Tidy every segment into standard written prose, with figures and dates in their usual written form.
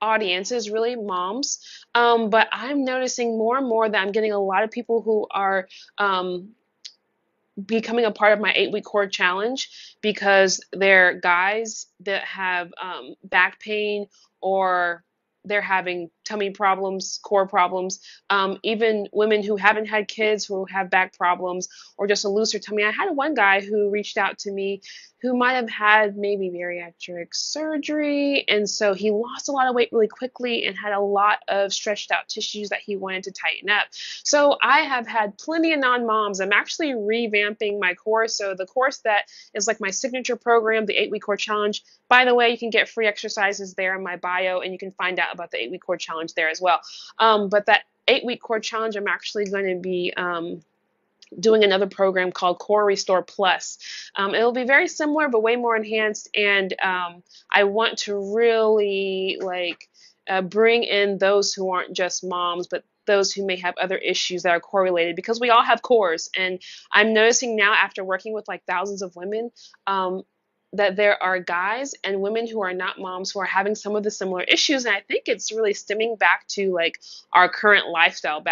audience is really moms. But I'm noticing more and more that I'm getting a lot of people who are becoming a part of my 8 week core challenge because they're guys that have back pain, or they're having tummy problems, core problems. Even women who haven't had kids who have back problems or just a looser tummy. I had one guy who reached out to me who might have had maybe bariatric surgery, and so he lost a lot of weight really quickly and had a lot of stretched out tissues that he wanted to tighten up. So I have had plenty of non-moms. I'm actually revamping my course. So the course that is like my signature program, the 8 week core challenge. By the way, you can get free exercises there in my bio, and you can find out about the 8 week core challenge there as well. But that 8 week core challenge, I'm actually going to be doing another program called Core Restore Plus. It'll be very similar, but way more enhanced. And I want to really bring in those who aren't just moms, but those who may have other issues that are correlated, because we all have cores. And I'm noticing now, after working with like thousands of women, that there are guys and women who are not moms who are having some of the similar issues. And I think it's really stemming back to like our current lifestyle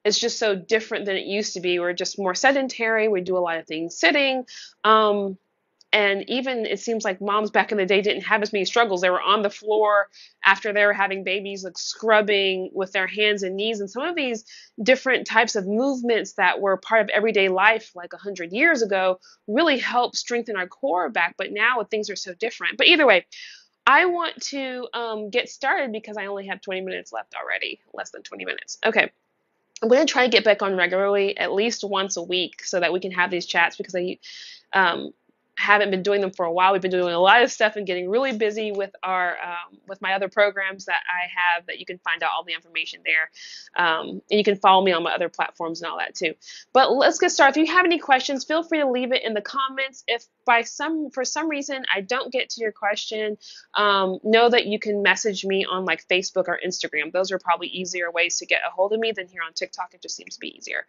it's just so different than it used to be. We're just more sedentary. We do a lot of things sitting. And even it seems like moms back in the day didn't have as many struggles. They were on the floor after they were having babies, like scrubbing with their hands and knees. And some of these different types of movements that were part of everyday life like 100 years ago really helped strengthen our core back. But now things are so different. But either way, I want to get started because I only have 20 minutes left already, less than 20 minutes. Okay. I'm going to try to get back on regularly, at least once a week, so that we can have these chats, because I um, haven't been doing them for a while. We've been doing a lot of stuff and getting really busy with our with my other programs that I have, that you can find out all the information there. And you can follow me on my other platforms and all that too. But let's get started. If you have any questions, feel free to leave it in the comments. If for some reason I don't get to your question, know that you can message me on like Facebook or Instagram. Those are probably easier ways to get a hold of me than here on TikTok. It just seems to be easier.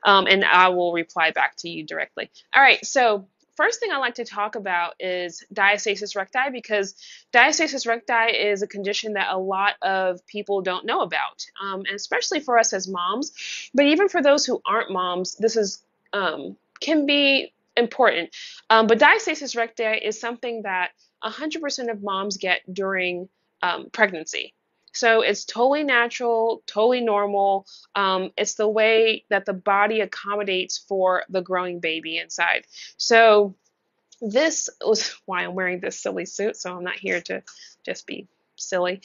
And I will reply back to you directly. All right, so first thing I like to talk about is diastasis recti, because diastasis recti is a condition that a lot of people don't know about, and especially for us as moms. But even for those who aren't moms, this is can be important. But diastasis recti is something that 100% of moms get during pregnancy. So it's totally natural, totally normal. It's the way that the body accommodates for the growing baby inside. So this was why I'm wearing this silly suit. So I'm not here to just be silly.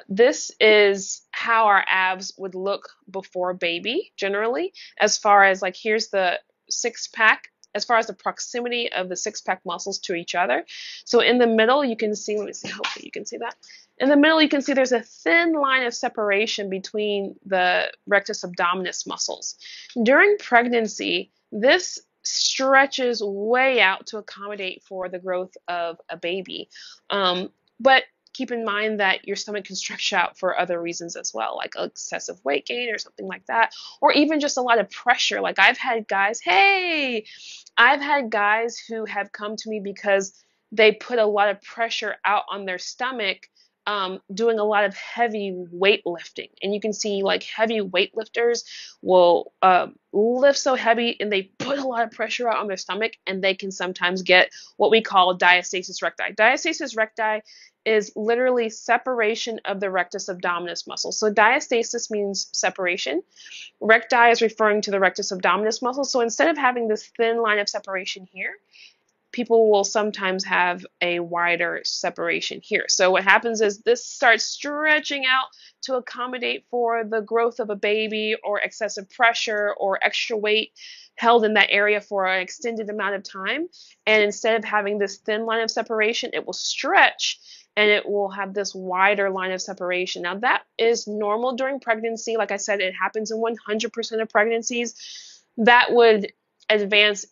This is how our abs would look before baby, generally, as far as like, here's the six pack, as far as the proximity of the six pack muscles to each other. So in the middle, you can see, let me see, hopefully you can see that. In the middle, you can see there's a thin line of separation between the rectus abdominis muscles. During pregnancy, this stretches way out to accommodate for the growth of a baby. But keep in mind that your stomach can stretch out for other reasons as well, like excessive weight gain or something like that, or even just a lot of pressure. Like I've had guys who have come to me because they put a lot of pressure out on their stomach, doing a lot of heavy weightlifting. And you can see like heavy weightlifters will lift so heavy and they put a lot of pressure out on their stomach, and they can sometimes get what we call diastasis recti. Diastasis recti is literally separation of the rectus abdominis muscle. So diastasis means separation. Recti is referring to the rectus abdominis muscle. So instead of having this thin line of separation here, people will sometimes have a wider separation here. So what happens is this starts stretching out to accommodate for the growth of a baby, or excessive pressure or extra weight held in that area for an extended amount of time. And instead of having this thin line of separation, it will stretch and it will have this wider line of separation. Now that is normal during pregnancy. Like I said, it happens in 100% of pregnancies. That would advance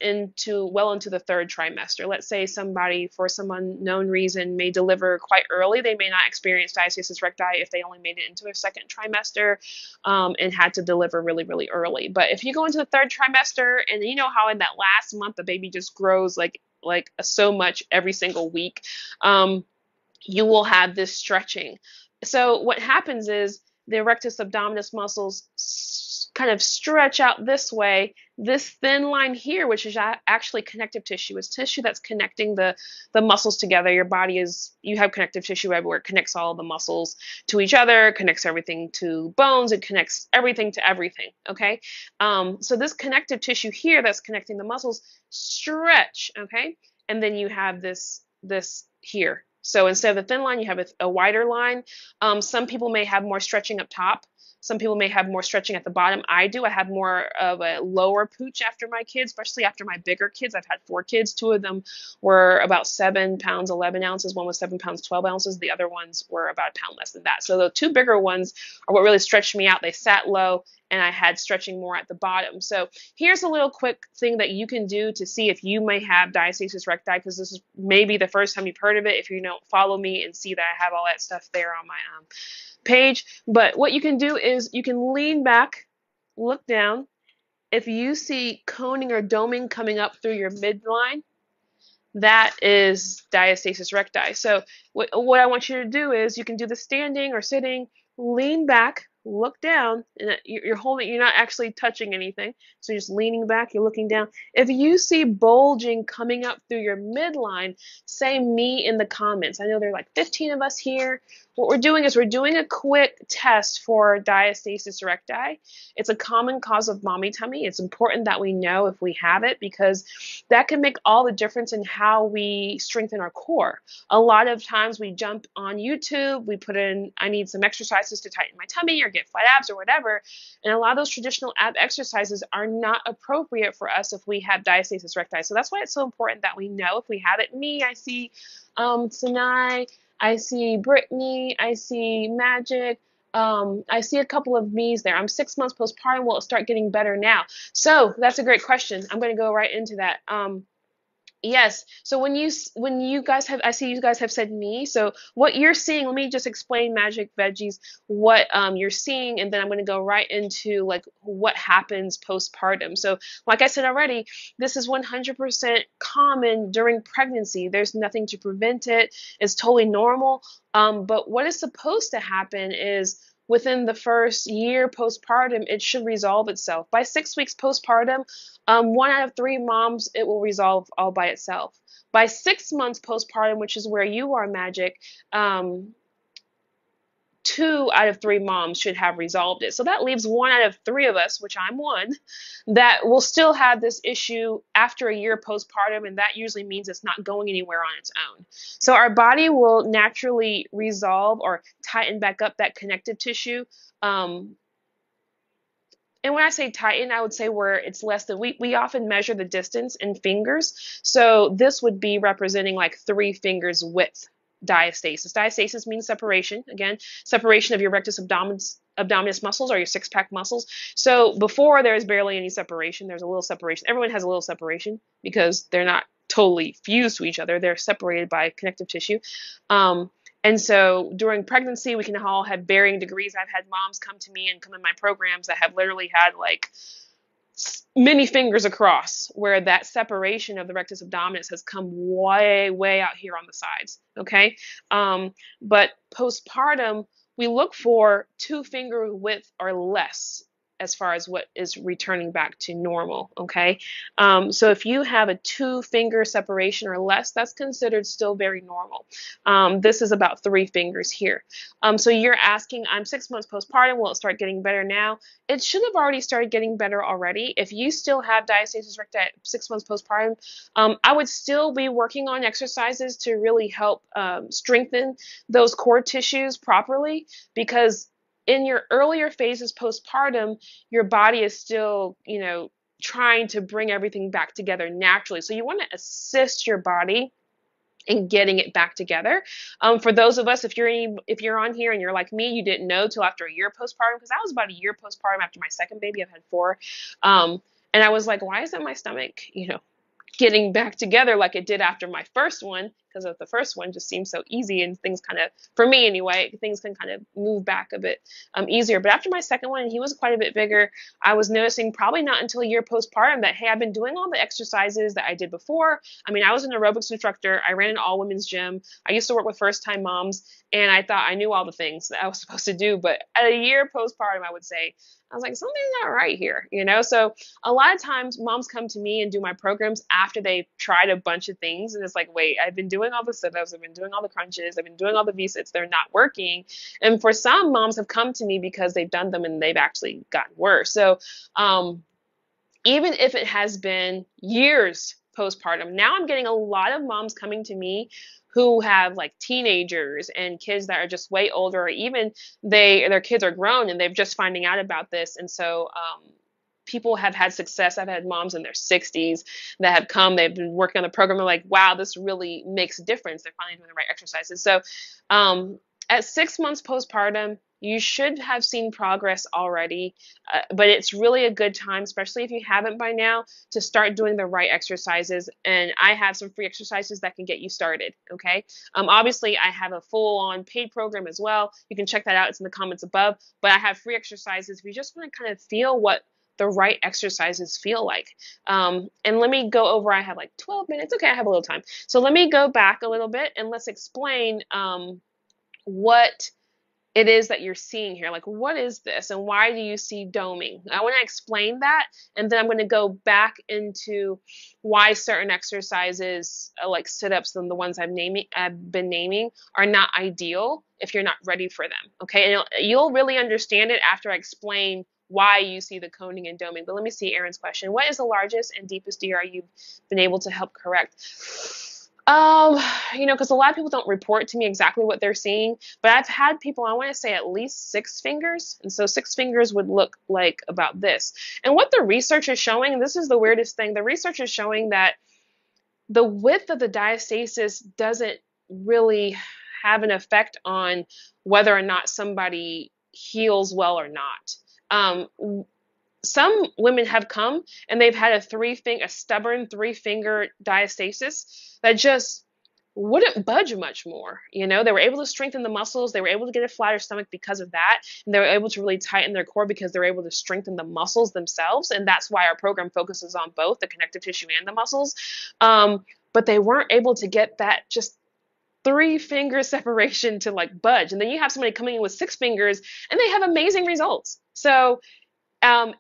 well into the third trimester. Let's say somebody, for some unknown reason, may deliver quite early. They may not experience diastasis recti if they only made it into their second trimester, and had to deliver really, really early. But if you go into the third trimester, and you know how in that last month the baby just grows like so much every single week, you will have this stretching. So what happens is the rectus abdominis muscles kind of stretch out this way. This thin line here, which is actually connective tissue, is tissue that's connecting the muscles together. Your body is, you have connective tissue everywhere. It connects all the muscles to each other, connects everything to bones, it connects everything to everything, okay? So this connective tissue here that's connecting the muscles stretch, okay? And then you have this here. So instead of the thin line, you have a wider line. Some people may have more stretching up top. Some people may have more stretching at the bottom. I do. I have more of a lower pooch after my kids, especially after my bigger kids. I've had 4 kids. 2 of them were about 7 pounds, 11 ounces. One was 7 pounds, 12 ounces. The other ones were about a pound less than that. So the 2 bigger ones are what really stretched me out. They sat low, and I had stretching more at the bottom. So here's a little quick thing that you can do to see if you may have diastasis recti, because this is maybe the first time you've heard of it if you don't follow me and see that I have all that stuff there on my page. But what you can do is you can lean back, look down. If you see coning or doming coming up through your midline, that is diastasis recti. So what I want you to do is you can do the standing or sitting, lean back, look down, and you're holding, you're not actually touching anything. So you're just leaning back, you're looking down. If you see bulging coming up through your midline, say me in the comments. I know there are like 15 of us here. What we're doing is we're doing a quick test for diastasis recti. It's a common cause of mommy tummy. It's important that we know if we have it, because that can make all the difference in how we strengthen our core. A lot of times we jump on YouTube, we put in, I need some exercises to tighten my tummy or get flat abs or whatever, and a lot of those traditional ab exercises are not appropriate for us if we have diastasis recti. So that's why it's so important that we know if we have it. Me, I see Sinai, I see Brittany, I see Magic, I see a couple of me's there. I'm 6 months postpartum. Will it start getting better now? So that's a great question. I'm going to go right into that. Yes. So when you guys have, I see you guys have said me. So what you're seeing, let me just explain Magic Veggies, what you're seeing, and then I'm going to go right into like what happens postpartum. So like I said already, this is 100% common during pregnancy. There's nothing to prevent it. It's totally normal. But what is supposed to happen is within the first year postpartum, it should resolve itself. By 6 weeks postpartum, 1 out of 3 moms, it will resolve all by itself. By 6 months postpartum, which is where you are, Magic, 2 out of 3 moms should have resolved it. So that leaves 1 out of 3 of us, which I'm one, that will still have this issue after a year postpartum, and that usually means it's not going anywhere on its own. So our body will naturally resolve or tighten back up that connective tissue. And when I say tighten, I would say where it's less than, we often measure the distance in fingers. So this would be representing like 3 fingers width diastasis. Diastasis means separation. Again, separation of your rectus abdominis muscles or your 6-pack muscles. So before there's barely any separation, there's a little separation. Everyone has a little separation because they're not totally fused to each other. They're separated by connective tissue. And so during pregnancy, we can all have varying degrees. I've had moms come to me and come in my programs that have literally had like many fingers across, where that separation of the rectus abdominis has come way, way out here on the sides. Okay. But postpartum, we look for 2 finger width or less as far as what is returning back to normal, okay? So if you have a 2 finger separation or less, that's considered still very normal. This is about 3 fingers here. So you're asking, I'm 6 months postpartum, will it start getting better now? It should have already started getting better already. If you still have diastasis recti at 6 months postpartum, I would still be working on exercises to really help strengthen those core tissues properly, because in your earlier phases postpartum, your body is still, trying to bring everything back together naturally. So you want to assist your body in getting it back together. For those of us, if you're on here and you're like me, you didn't know till after a year postpartum, because I was about a year postpartum after my second baby. I've had 4. And I was like, why isn't my stomach, getting back together like it did after my first one? because of the first one just seemed so easy, and things kind of, for me anyway, things can kind of move back a bit easier. But after my second one, and he was quite a bit bigger, I was noticing probably not until a year postpartum that, hey, I've been doing all the exercises that I did before. I mean, I was an aerobics instructor. I ran an all women's gym. I used to work with first time moms, and I thought I knew all the things that I was supposed to do. But at a year postpartum, I would say, I was like, something's not right here, you know? So a lot of times moms come to me and do my programs after they've tried a bunch of things. And it's like, wait, I've been doing all the sit-ups, I've been doing all the crunches, I've been doing all the V-sits, they're not working. And for some, moms have come to me because they've done them and they've actually gotten worse. So even if it has been years postpartum, now I'm getting a lot of moms coming to me who have like teenagers and kids that are just way older, or even their kids are grown and they're just finding out about this. And so people have had success. I've had moms in their 60s that have come, they've been working on the program, they're like, wow, this really makes a difference. They're finally doing the right exercises. So at 6 months postpartum, you should have seen progress already, but it's really a good time, especially if you haven't by now, to start doing the right exercises. And I have some free exercises that can get you started, okay? Obviously, I have a full-on paid program as well. You can check that out. It's in the comments above. But I have free exercises if you just want to kind of feel what the right exercises feel like. And let me go over, I have like 12 minutes. Okay, I have a little time. So let me go back a little bit and let's explain what it is that you're seeing here. Like, what is this and why do you see doming? I want to explain that, and then I'm going to go back into why certain exercises like sit-ups and the ones I've been naming are not ideal if you're not ready for them. Okay, and you'll really understand it after I explain why you see the coning and doming. But let me see Aaron's question. What is the largest and deepest DR you've been able to help correct? Because a lot of people don't report to me exactly what they're seeing, but I've had people, I want to say at least 6 fingers. And so 6 fingers would look like about this. And what the research is showing, and this is the weirdest thing, the research is showing that the width of the diastasis doesn't really have an effect on whether or not somebody heals well or not. Some women have come and they've had a stubborn 3-finger diastasis that just wouldn't budge much more. You know, they were able to strengthen the muscles. They were able to get a flatter stomach because of that. And they were able to really tighten their core because they're able to strengthen the muscles themselves. And that's why our program focuses on both the connective tissue and the muscles. But they weren't able to get that just 3-finger separation to like budge. And then you have somebody coming in with 6 fingers and they have amazing results. So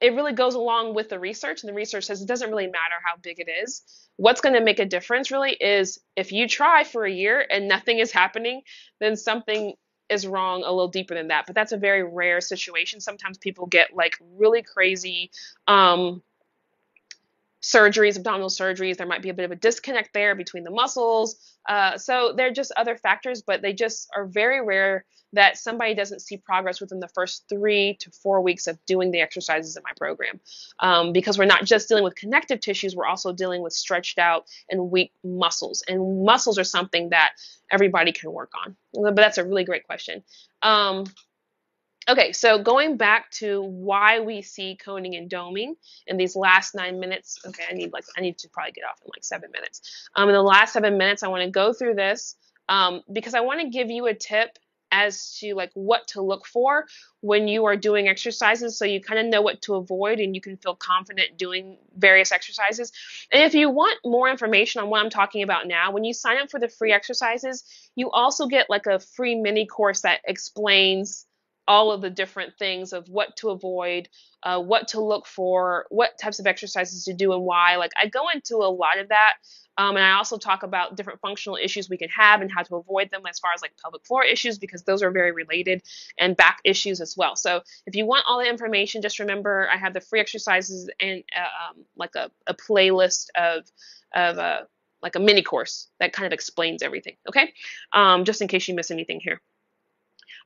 it really goes along with the research, and the research says it doesn't really matter how big it is. What's going to make a difference really is if you try for a year and nothing is happening, then something is wrong a little deeper than that. But that's a very rare situation. Sometimes people get like really crazy surgeries, abdominal surgeries. There might be a bit of a disconnect there between the muscles. So they're just other factors, but they just are very rare that somebody doesn't see progress within the first 3 to 4 weeks of doing the exercises in my program. Because we're not just dealing with connective tissues, we're also dealing with stretched out and weak muscles. And muscles are something that everybody can work on. But that's a really great question. Okay, so going back to why we see coning and doming in these last 9 minutes. Okay, I need to probably get off in like 7 minutes. In the last 7 minutes, I want to go through this because I want to give you a tip as to like what to look for when you are doing exercises, so you kind of know what to avoid and you can feel confident doing various exercises. And if you want more information on what I'm talking about now, when you sign up for the free exercises, you also get like a free mini course that explains all of the different things of what to avoid, what to look for, what types of exercises to do and why. Like I go into a lot of that. And I also talk about different functional issues we can have and how to avoid them as far as like pelvic floor issues, because those are very related, and back issues as well. So if you want all the information, just remember I have the free exercises and like a playlist of like a mini course that kind of explains everything. Okay, just in case you miss anything here.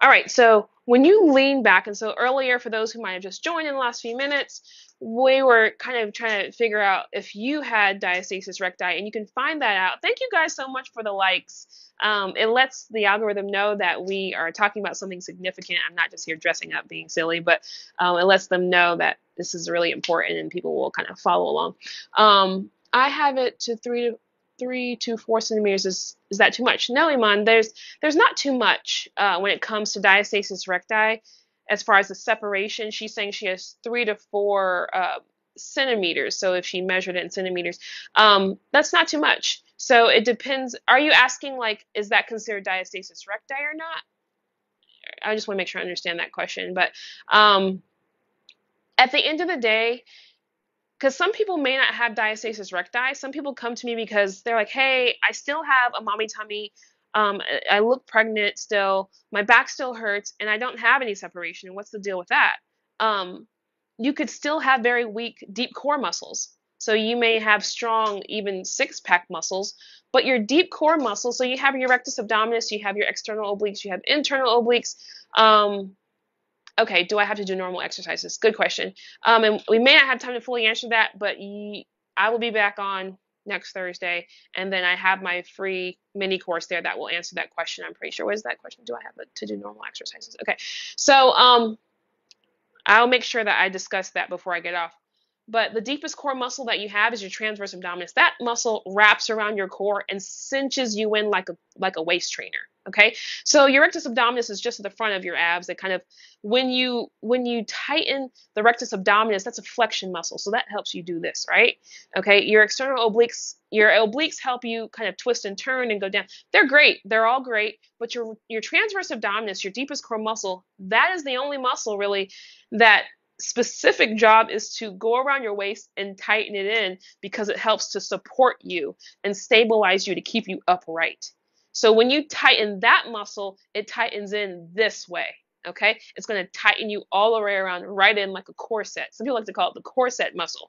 All right, so when you lean back, and so earlier, for those who might have just joined in the last few minutes, we were kind of trying to figure out if you had diastasis recti, and you can find that out. Thank you guys so much for the likes. It lets the algorithm know that we are talking about something significant. I'm not just here dressing up, being silly, but it lets them know that this is really important and people will kind of follow along. I have it to 3 to 3 to 4 centimeters is that too much? No, Iman, there's not too much when it comes to diastasis recti. As far as the separation, she's saying she has 3 to 4 centimeters. So if she measured it in centimeters, that's not too much. So it depends. Are you asking, like, is that considered diastasis recti or not? I just want to make sure I understand that question. But at the end of the day, because some people may not have diastasis recti. Some people come to me because they're like, hey, I still have a mommy tummy. I look pregnant still. My back still hurts, and I don't have any separation. What's the deal with that? You could still have very weak, deep core muscles. So you may have strong, even six-pack muscles, but your deep core muscles, so you have your rectus abdominis, you have your external obliques, you have internal obliques. Okay, do I have to do normal exercises? Good question. And we may not have time to fully answer that, but I will be back on next Thursday, and then I have my free mini course there that will answer that question. I'm pretty sure. What is that question? Do I have to do normal exercises? Okay, so I'll make sure that I discuss that before I get off. But the deepest core muscle that you have is your transverse abdominis. That muscle wraps around your core and cinches you in like a waist trainer. Okay, so your rectus abdominis is just at the front of your abs. That kind of, when you tighten the rectus abdominis, that's a flexion muscle, so that helps you do this, right? Okay, your external obliques, help you kind of twist and turn and go down. They're great, they're all great, but your transverse abdominis, your deepest core muscle, that is the only muscle really that specific job is to go around your waist and tighten it in, because it helps to support you and stabilize you to keep you upright. So when you tighten that muscle, it tightens in this way, okay? It's going to tighten you all the way around, right in like a corset. Some people like to call it the corset muscle.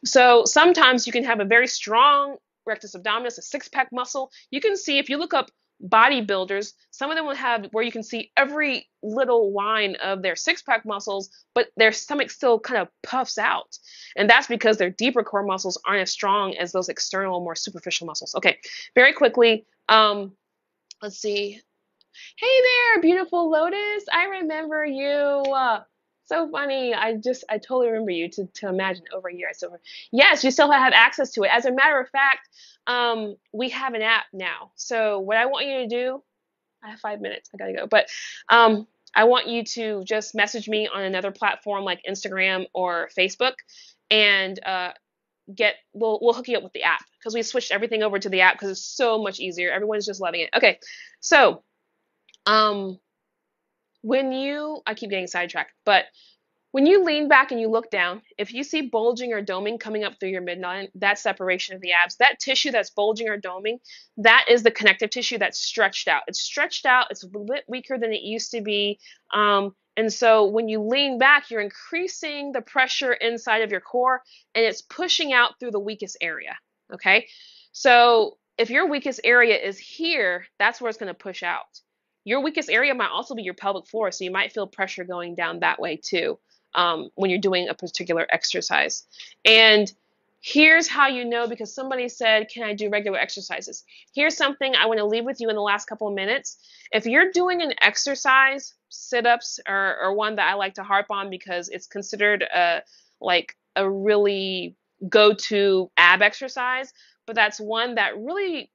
So sometimes you can have a very strong rectus abdominis, a six-pack muscle. You can see, if you look up bodybuilders, some of them will have where you can see every little line of their six-pack muscles, but their stomach still kind of puffs out. And that's because their deeper core muscles aren't as strong as those external, more superficial muscles. Okay, very quickly, let's see. Hey there, beautiful Lotus. I remember you. So funny. I totally remember you to imagine over a year. So yes, you still have access to it. As a matter of fact, we have an app now. So what I want you to do, I have 5 minutes. I gotta go. But I want you to just message me on another platform like Instagram or Facebook, and we'll hook you up with the app, because we switched everything over to the app because it's so much easier. Everyone's just loving it. Okay, so I keep getting sidetracked, but when you lean back and you look down, if you see bulging or doming coming up through your midline, that's separation of the abs. That tissue that's bulging or doming, that is the connective tissue that's stretched out. It's stretched out. It's a bit weaker than it used to be. And so when you lean back, you're increasing the pressure inside of your core, and it's pushing out through the weakest area, okay? So if your weakest area is here, that's where it's going to push out. Your weakest area might also be your pelvic floor, so you might feel pressure going down that way too when you're doing a particular exercise. And here's how you know, because somebody said, can I do regular exercises? Here's something I want to leave with you in the last couple of minutes. If you're doing an exercise, sit-ups are one that I like to harp on, because it's considered like a really go-to ab exercise, but that's one that really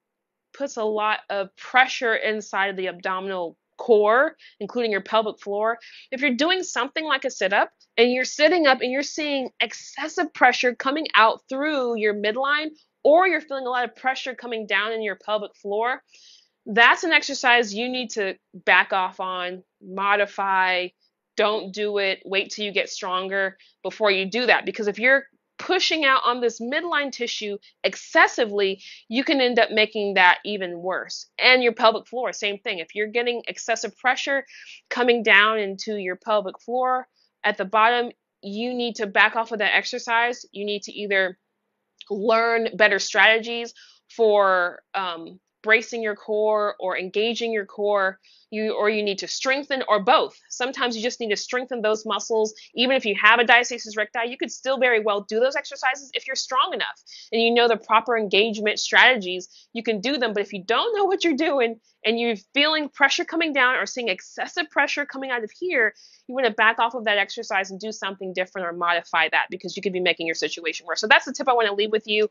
puts a lot of pressure inside of the abdominal core, including your pelvic floor. If you're doing something like a sit-up and you're sitting up and you're seeing excessive pressure coming out through your midline, or you're feeling a lot of pressure coming down in your pelvic floor, that's an exercise you need to back off on, modify, don't do it, wait till you get stronger before you do that. Because if you're pushing out on this midline tissue excessively, you can end up making that even worse. And your pelvic floor, same thing. If you're getting excessive pressure coming down into your pelvic floor at the bottom, you need to back off of that exercise. You need to either learn better strategies for bracing your core or engaging your core, or you need to strengthen, or both. Sometimes you just need to strengthen those muscles. Even if you have a diastasis recti, you could still very well do those exercises if you're strong enough and you know the proper engagement strategies. You can do them. But if you don't know what you're doing and you're feeling pressure coming down or seeing excessive pressure coming out of here, you want to back off of that exercise and do something different or modify that, because you could be making your situation worse. So that's the tip I want to leave with you.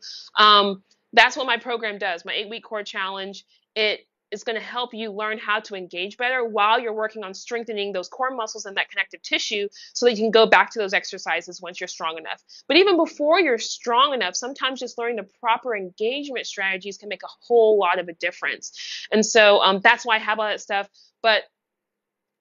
That's what my program does. My 8-week core challenge, it is going to help you learn how to engage better while you're working on strengthening those core muscles and that connective tissue so that you can go back to those exercises once you're strong enough. But even before you're strong enough, sometimes just learning the proper engagement strategies can make a whole lot of a difference. And so that's why I have all that stuff. But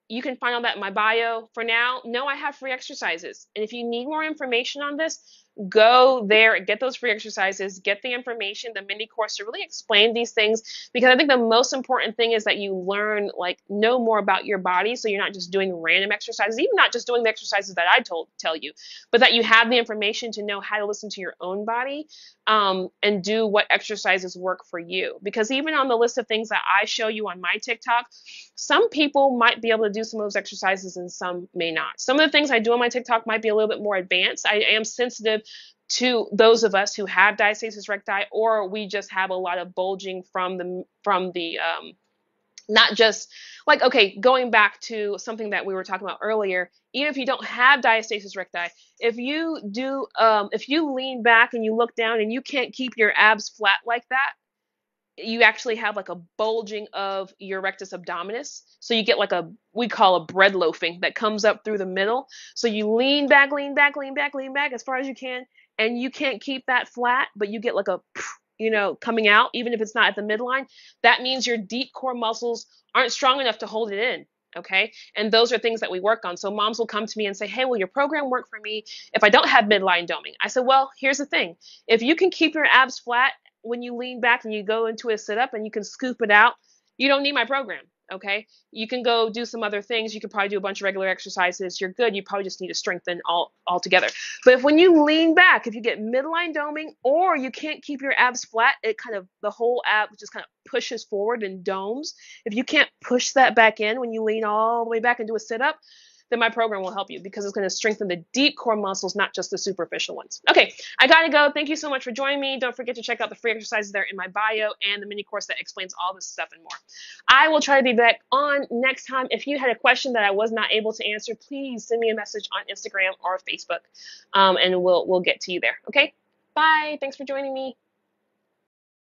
you can find all that in my bio. For now, no, I have free exercises. And if you need more information on this, go there, get those free exercises, get the information, the mini course to really explain these things. Because I think the most important thing is that you learn, like, know more about your body. So you're not just doing random exercises, even not just doing the exercises that I tell you, but that you have the information to know how to listen to your own body, and do what exercises work for you. Because even on the list of things that I show you on my TikTok, some people might be able to do some of those exercises and some may not. Some of the things I do on my TikTok might be a little bit more advanced. I am sensitive to those of us who have diastasis recti, or we just have a lot of bulging from the not just like, okay, going back to something that we were talking about earlier, even if you don't have diastasis recti, if you do, if you lean back and you look down and you can't keep your abs flat like that, you actually have like a bulging of your rectus abdominis. So you get like we call a bread loafing that comes up through the middle. So you lean back, lean back, lean back, lean back as far as you can, and you can't keep that flat, but you get like a, coming out, even if it's not at the midline. That means your deep core muscles aren't strong enough to hold it in. Okay. And those are things that we work on. So moms will come to me and say, hey, will your program work for me if I don't have midline doming? I said, well, here's the thing. If you can keep your abs flat when you lean back and you go into a sit up and you can scoop it out, you don't need my program. Okay. You can go do some other things. You can probably do a bunch of regular exercises. You're good. You probably just need to strengthen all together. But if when you lean back, if you get midline doming or you can't keep your abs flat, it kind of, the whole ab just kind of pushes forward and domes. If you can't push that back in when you lean all the way back and do a sit up, then my program will help you because it's going to strengthen the deep core muscles, not just the superficial ones. Okay, I got to go. Thank you so much for joining me. Don't forget to check out the free exercises there in my bio and the mini course that explains all this stuff and more. I will try to be back on next time. If you had a question that I was not able to answer, please send me a message on Instagram or Facebook, and we'll get to you there. Okay, bye. Thanks for joining me.